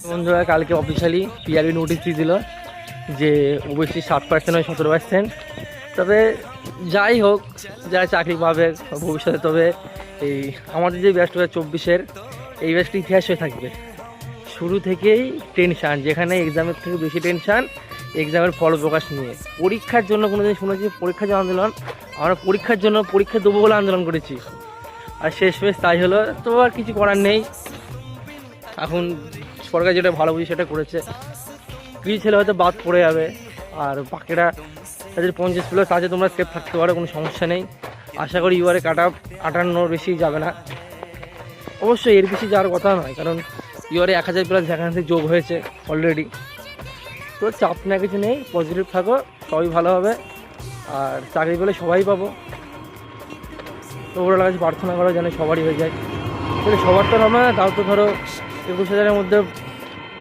বন্ধুরা কালকে officially PRB notice দিয়ে দিল যে ওবিসি 60% হয় 17%। তবে যাই হোক, যারা চাকরি পাবে ভবিষ্যতে, তবে এই আমাদের যে ব্যাচ 2024-এর এই ব্যাচটি ইতিহাস হয়ে থাকবে। শুরু থেকেই টেনশান, যেখানে এক্সামের থেকে বেশি টেনশান এক্সামের ফল প্রকাশ নিয়ে। পরীক্ষার জন্য কোনো দিন শুনেছি পরীক্ষার যে আন্দোলন, আমরা পরীক্ষার জন্য পরীক্ষা দেবো বলে আন্দোলন করেছি, আর শেষ তাই হলো। তো আর কিছু করার নেই, এখন সরকার যেটা ভালো বুঝি সেটা করেছে। কিছু ছেলে হয়তো বাদ পড়ে যাবে, আর বাকিরা তাদের 50+ আছে, তোমরা সেফ থাকতে পারো, কোনো সমস্যা নেই। আশা করি ইউআরে কাট অফ 58 বেশি যাবে না, অবশ্যই এর বেশি যাওয়ার কথা নয়, কারণ ইউআরে 1000+ ভ্যাকান্সি যোগ হয়েছে অলরেডি। তো চাপ না কিছু নেই, পজিটিভ থাকো, সবই ভালো হবে, আর চাকরি পেলে সবাই পাবো। তো ওরা কাছে প্রার্থনা করো যেন সবারই হয়ে যায়। সবার তো হবে না, তাও তো ধরো 21,000-এর মধ্যে